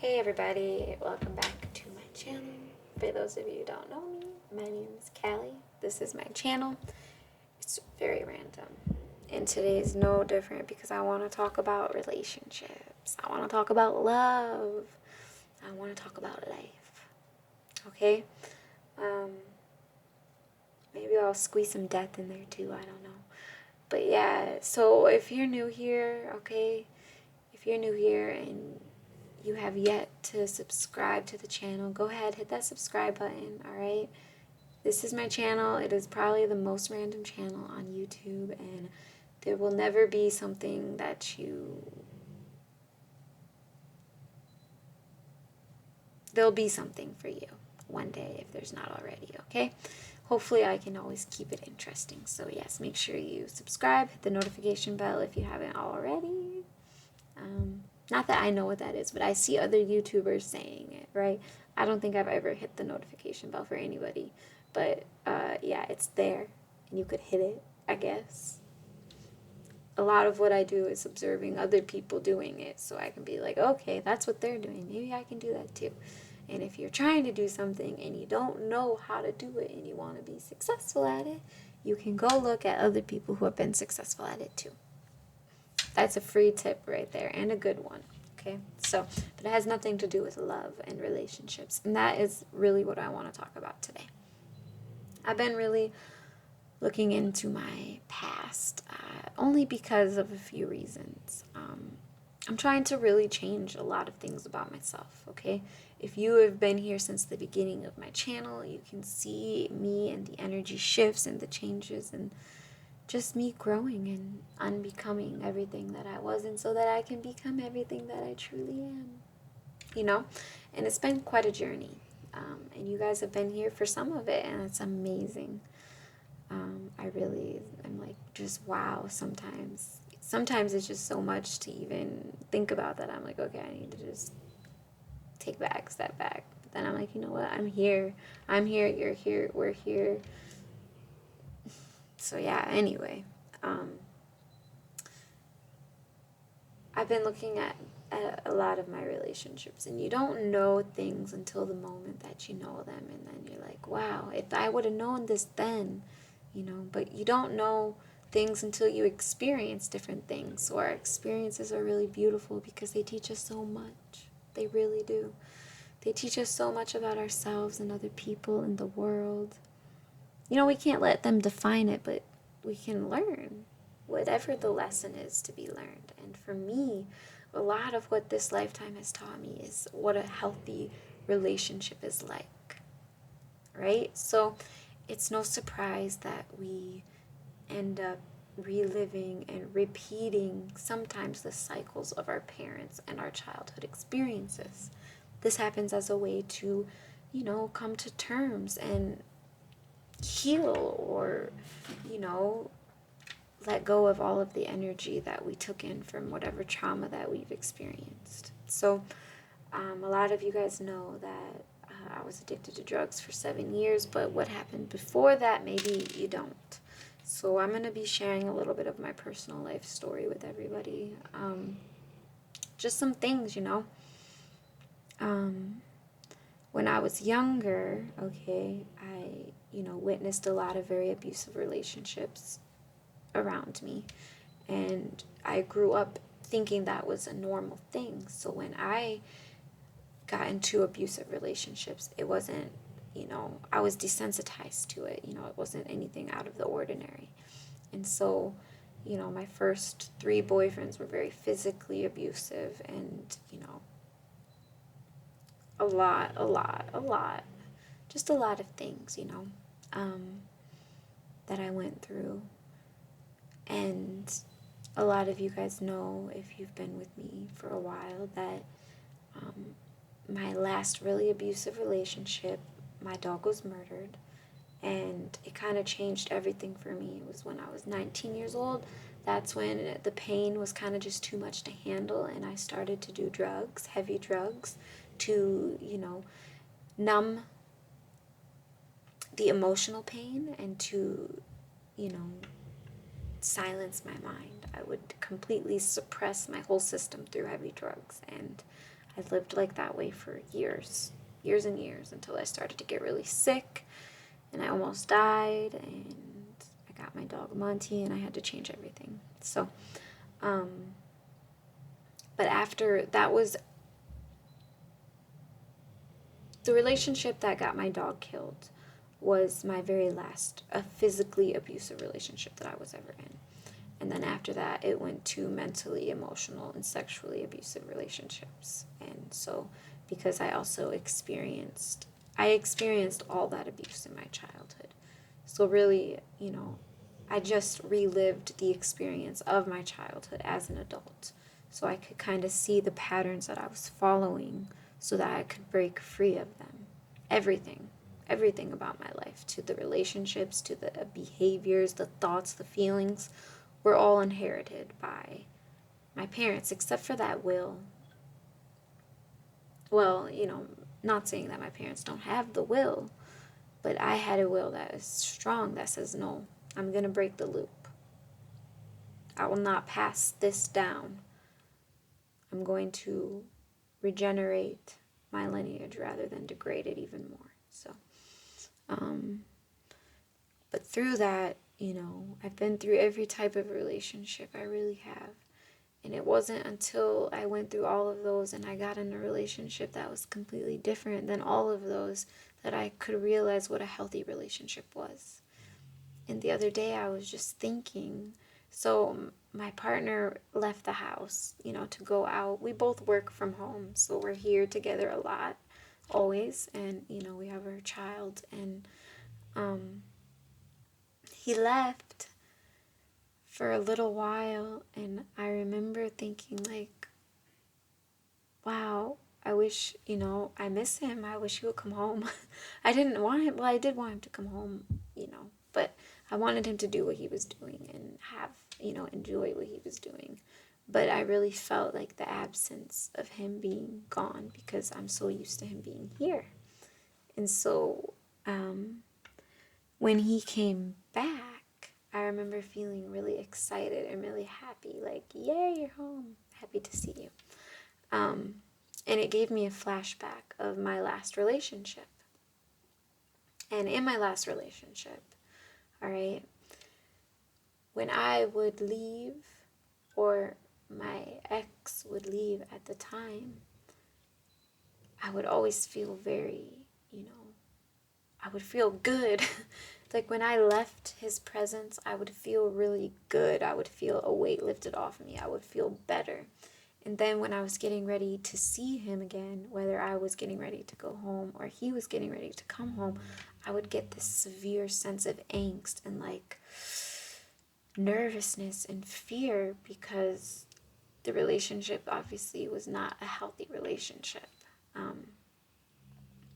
Hey everybody, welcome back to my channel. For those of you who don't know me, my name is Callie. This is my channel. It's very random. And today is no different because I want to talk about relationships. I want to talk about love. I want to talk about life. Okay? Maybe I'll squeeze some death in there too, I don't know. But yeah, so if you're new here, okay? If you're new here and you have yet to subscribe to the channel, go ahead, hit that subscribe button, alright? This is my channel. It is probably the most random channel on YouTube, and there will never be something that there'll be something for you one day if there's not already, okay? Hopefully I can always keep it interesting. So yes, make sure you subscribe, hit the notification bell if you haven't already. Not that I know what that is, but I see other YouTubers saying it, right? I don't think I've ever hit the notification bell for anybody. But yeah, it's there, and you could hit it, I guess. A lot of what I do is observing other people doing it, so I can be like, okay, that's what they're doing. Maybe I can do that too. And if you're trying to do something and you don't know how to do it and you want to be successful at it, you can go look at other people who have been successful at it too. That's a free tip right there, and a good one, okay? So, but it has nothing to do with love and relationships, and that is really what I want to talk about today. I've been really looking into my past, only because of a few reasons. I'm trying to really change a lot of things about myself, okay? If you have been here since the beginning of my channel, you can see me and the energy shifts and the changes and just me growing and unbecoming everything that I wasn't so that I can become everything that I truly am, you know? And it's been quite a journey, and you guys have been here for some of it, and it's amazing. I really am like, just wow, sometimes it's just so much to even think about that I'm like, okay, I need to just step back. But then I'm like, you know what, I'm here, you're here, we're here. So yeah, anyway, I've been looking at a lot of my relationships, and you don't know things until the moment that you know them, and then you're like, wow, if I would have known this then, you know. But you don't know things until you experience different things. So our experiences are really beautiful because they teach us so much. They really do. They teach us so much about ourselves and other people in the world. You know, we can't let them define it, but we can learn whatever the lesson is to be learned. And for me, a lot of what this lifetime has taught me is what a healthy relationship is like, right? So it's no surprise that we end up reliving and repeating sometimes the cycles of our parents and our childhood experiences. This happens as a way to, you know, come to terms and heal, or, you know, let go of all of the energy that we took in from whatever trauma that we've experienced. So a lot of you guys know that I was addicted to drugs for 7 years, but what happened before that, maybe you don't. So I'm going to be sharing a little bit of my personal life story with everybody. Just some things, you know. When I was younger, okay, I, you know, witnessed a lot of very abusive relationships around me. And I grew up thinking that was a normal thing. So when I got into abusive relationships, it wasn't, you know, I was desensitized to it. You know, it wasn't anything out of the ordinary. And so, you know, my first 3 boyfriends were very physically abusive, and, you know, a lot, just a lot of things, you know, that I went through. And a lot of you guys know, if you've been with me for a while, that my last really abusive relationship, my dog was murdered, and it kind of changed everything for me. It was when I was 19 years old. That's when the pain was kind of just too much to handle, and I started to do drugs, heavy drugs, to, you know, numb the emotional pain and to, you know, silence my mind. I would completely suppress my whole system through heavy drugs, and I lived like that way for years and years, until I started to get really sick and I almost died, and I got my dog Monty, and I had to change everything. So, but after that was the relationship that got my dog killed, was my very last a physically abusive relationship that I was ever in. And then after that, it went to mentally, emotional, and sexually abusive relationships. And so, because I experienced all that abuse in my childhood. So really, I just relived the experience of my childhood as an adult. So I could kind of see the patterns that I was following, so that I could break free of them. Everything about my life, to the relationships, to the behaviors, the thoughts, the feelings, were all inherited by my parents, except for that will. Well, not saying that my parents don't have the will, but I had a will that is strong, that says, no, I'm going to break the loop. I will not pass this down. I'm going to regenerate my lineage rather than degrade it even more. So, but through that, I've been through every type of relationship. I really have. And it wasn't until I went through all of those and I got in a relationship that was completely different than all of those, that I could realize what a healthy relationship was. And the other day I was just thinking, so my partner left the house, to go out. We both work from home, so we're here together a lot, always. And, we have our child, and he left for a little while, and I remember thinking, like, wow, I wish, I miss him. I wish he would come home. I didn't want him, well, I did want him to come home, but I wanted him to do what he was doing and have, enjoy what he was doing. But I really felt like the absence of him being gone, because I'm so used to him being here. And so, when he came back, I remember feeling really excited and really happy, like, yay, you're home, happy to see you. And it gave me a flashback of my last relationship. And in my last relationship, all right, when I would leave, or my ex would leave at the time, I would always feel very, I would feel good. Like when I left his presence, I would feel really good. I would feel a weight lifted off me. I would feel better. And then when I was getting ready to see him again, whether I was getting ready to go home or he was getting ready to come home, I would get this severe sense of angst and like nervousness and fear, because the relationship obviously was not a healthy relationship.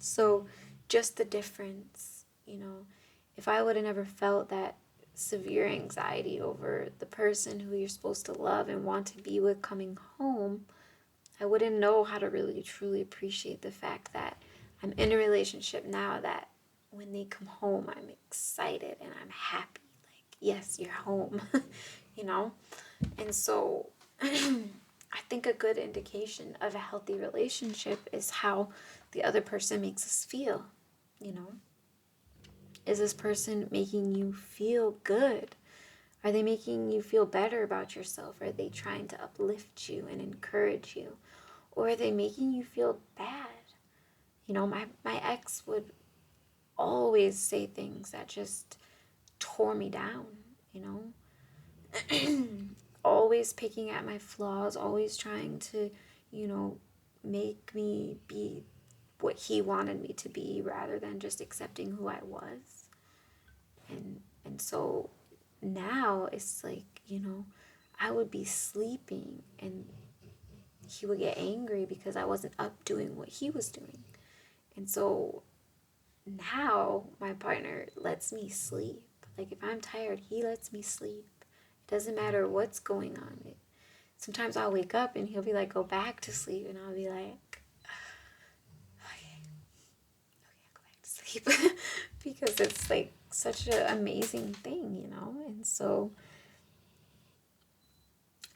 So just the difference, if I would have never felt that severe anxiety over the person who you're supposed to love and want to be with coming home, I wouldn't know how to really truly appreciate the fact that I'm in a relationship now that when they come home, I'm excited and I'm happy. Like, yes, you're home, And so I think a good indication of a healthy relationship is how the other person makes us feel, Is this person making you feel good? Are they making you feel better about yourself? Are they trying to uplift you and encourage you? Or are they making you feel bad? My ex would always say things that just tore me down, always picking at my flaws, always trying to, make me be what he wanted me to be rather than just accepting who I was. And so now it's like, I would be sleeping and he would get angry because I wasn't up doing what he was doing. And so now my partner lets me sleep. Like if I'm tired, he lets me sleep. It doesn't matter what's going on. Sometimes I'll wake up and he'll be like, go back to sleep. And I'll be like, okay, I'll go back to sleep. Because it's like such an amazing thing, And so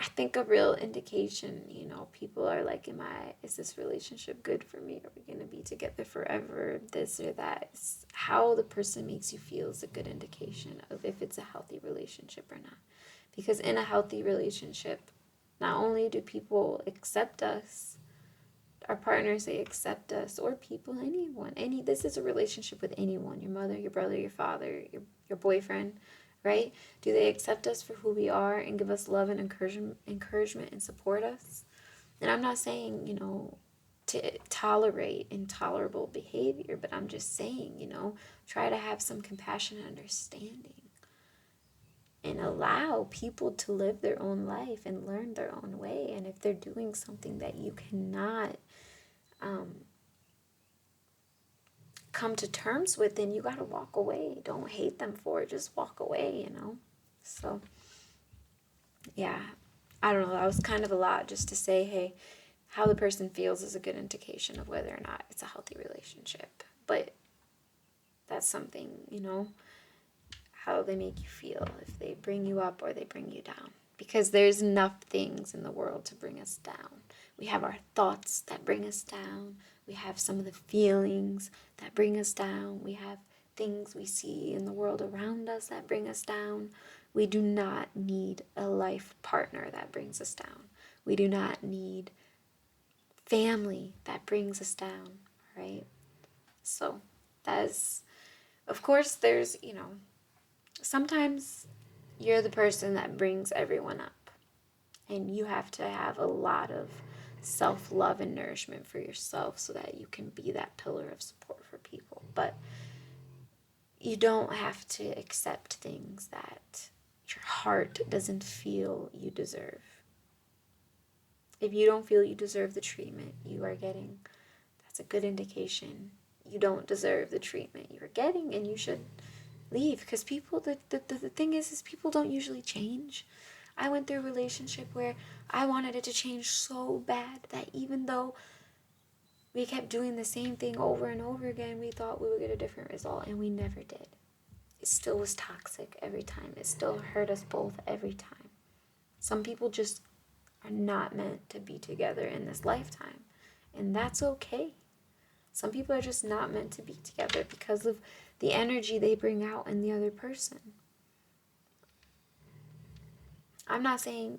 I think a real indication, people are like, is this relationship good for me? Are we going to be together forever? This or that. How the person makes you feel is a good indication of if it's a healthy relationship or not. Because in a healthy relationship, not only do people accept us, our partners, they accept us, or people, anyone. This is a relationship with anyone, your mother, your brother, your father, your boyfriend, right? Do they accept us for who we are and give us love and encouragement and support us? And I'm not saying, to tolerate intolerable behavior, but I'm just saying, try to have some compassion and understanding and allow people to live their own life and learn their own way. And if they're doing something that you cannot come to terms with, then you got to walk away. Don't hate them for it. Just walk away, So, yeah, I don't know. That was kind of a lot just to say, hey, how the person feels is a good indication of whether or not it's a healthy relationship. But that's something, how they make you feel, if they bring you up or they bring you down. Because there's enough things in the world to bring us down. We have our thoughts that bring us down. We have some of the feelings that bring us down. We have things we see in the world around us that bring us down. We do not need a life partner that brings us down. We do not need family that brings us down, right? So that's, of course, there's, sometimes you're the person that brings everyone up, and you have to have a lot of self-love and nourishment for yourself so that you can be that pillar of support for people. But you don't have to accept things that your heart doesn't feel you deserve. If you don't feel you deserve the treatment you are getting, that's a good indication you don't deserve the treatment you are getting, and you should leave. Because people, the thing is people don't usually change. I went through a relationship where I wanted it to change so bad that even though we kept doing the same thing over and over again, we thought we would get a different result, and we never did. It still was toxic every time. It still hurt us both every time. Some people just are not meant to be together in this lifetime, and that's okay. Some people are just not meant to be together because of the energy they bring out in the other person. I'm not saying,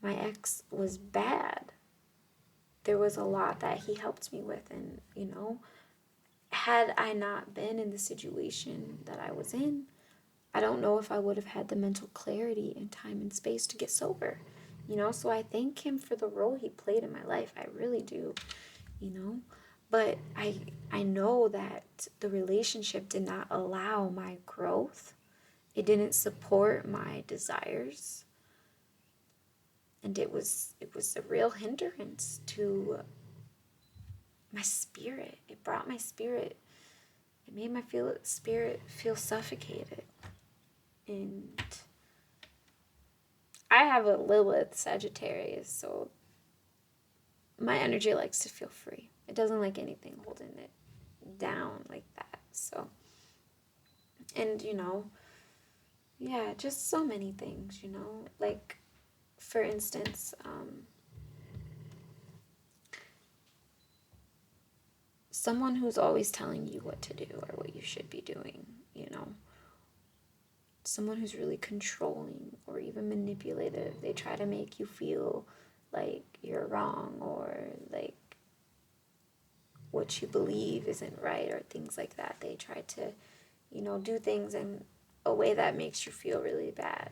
my ex was bad. There was a lot that he helped me with, and, had I not been in the situation that I was in, I don't know if I would have had the mental clarity and time and space to get sober, so I thank him for the role he played in my life. I really do, but I know that the relationship did not allow my growth. It didn't support my desires. And it was a real hindrance to my spirit. It brought my spirit. It made my spirit feel suffocated. And I have a Lilith Sagittarius, so my energy likes to feel free. It doesn't like anything holding it down like that. So, and yeah, just so many things, like, for instance, someone who's always telling you what to do or what you should be doing, someone who's really controlling or even manipulative. They try to make you feel like you're wrong, or like what you believe isn't right, or things like that. They try to, do things in a way that makes you feel really bad.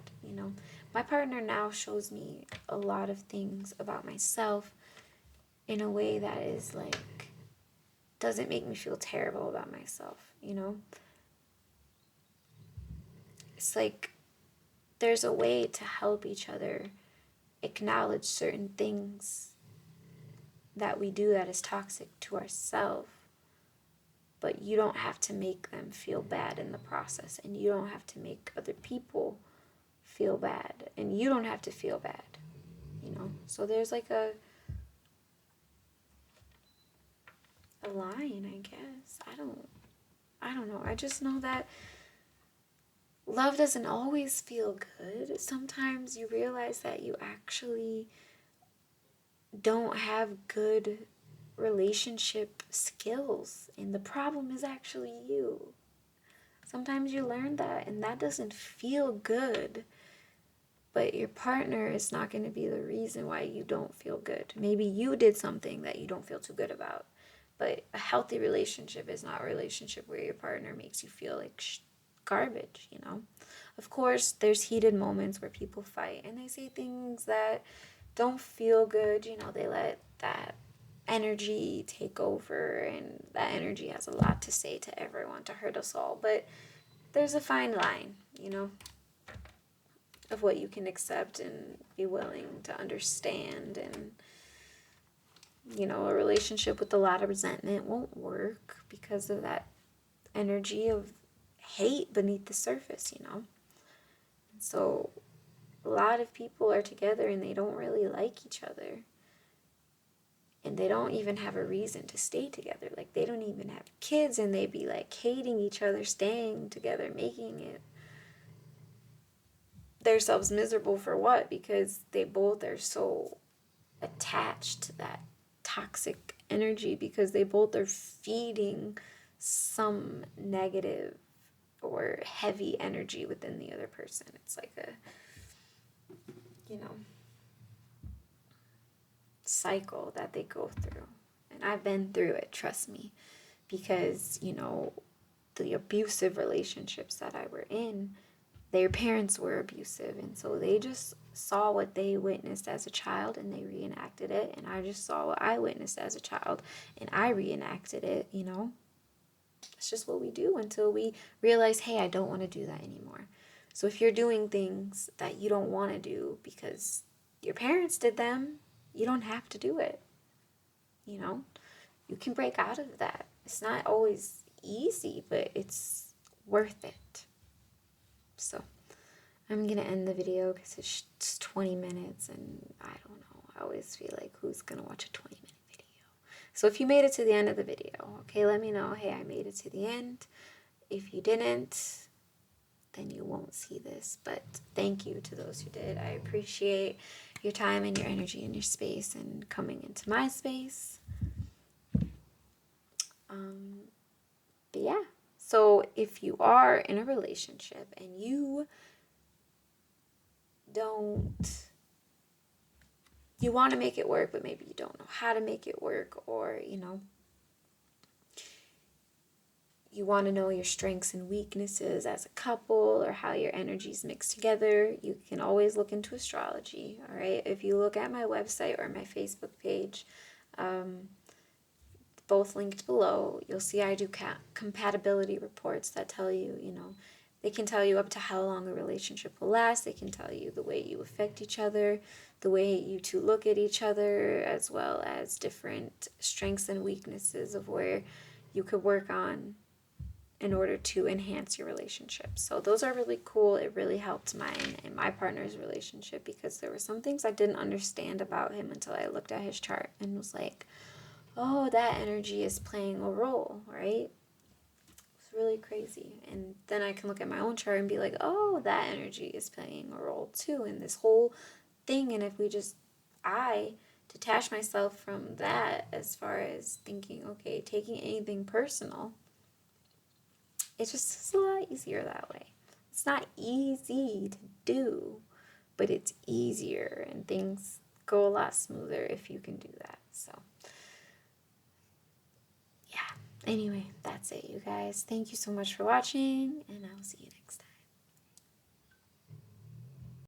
My partner now shows me a lot of things about myself in a way that is like, doesn't make me feel terrible about myself, It's like there's a way to help each other acknowledge certain things that we do that is toxic to ourselves, but you don't have to make them feel bad in the process, and you don't have to make other people feel bad, and you don't have to feel bad, So there's like a line, I guess. I don't know. I just know that love doesn't always feel good. Sometimes you realize that you actually don't have good relationship skills, and the problem is actually you. Sometimes you learn that, and that doesn't feel good, but your partner is not going to be the reason why you don't feel good. Maybe you did something that you don't feel too good about, but a healthy relationship is not a relationship where your partner makes you feel like garbage, you know? Of course, there's heated moments where people fight and they say things that don't feel good, you know, they let that energy take over, and that energy has a lot to say to everyone to hurt us all. But there's a fine line, you know, of what you can accept and be willing to understand. And, you know, a relationship with a lot of resentment won't work because of that energy of hate beneath the surface, you know. And so a lot of people are together and they don't really like each other. And they don't even have a reason to stay together. Like, they don't even have kids, and they be like hating each other, staying together, making it themselves miserable for what? Because they both are so attached to that toxic energy, because they both are feeding some negative or heavy energy within the other person. It's like a, you know, cycle that they go through. And I've been through it, trust me, because, you know, the abusive relationships that I were in, their parents were abusive, and so they just saw what they witnessed as a child and they reenacted it, and I just saw what I witnessed as a child and I reenacted it, you know. It's just what we do until we realize, hey, I don't want to do that anymore. So if you're doing things that you don't want to do because your parents did them, you don't have to do it, you know. You can break out of that. It's not always easy, but it's worth it. So I'm going to end the video because it's 20 minutes and I don't know. I always feel like, who's going to watch a 20-minute video? So if you made it to the end of the video, okay, let me know, hey, I made it to the end. If you didn't, then you won't see this. But thank you to those who did. I appreciate your time and your energy and your space and coming into my space. But yeah, so if you are in a relationship and you want to make it work, but maybe you don't know how to make it work, or, you know, you want to know your strengths and weaknesses as a couple or how your energies mix together, you can always look into astrology, all right? If you look at my website or my Facebook page, both linked below, you'll see I do compatibility reports that tell you, you know, they can tell you up to how long a relationship will last. They can tell you the way you affect each other, the way you two look at each other, as well as different strengths and weaknesses of where you could work on in order to enhance your relationship. So those are really cool. It really helped mine and my partner's relationship, because there were some things I didn't understand about him until I looked at his chart and was like, oh, that energy is playing a role, right? It's really crazy. And then I can look at my own chart and be like, oh, that energy is playing a role too in this whole thing. And if I detach myself from that as far as thinking, okay, taking anything personal, it just is a lot easier that way. It's not easy to do, but it's easier, and things go a lot smoother if you can do that. So yeah, anyway, that's it, you guys. Thank you so much for watching, and I'll see you next time.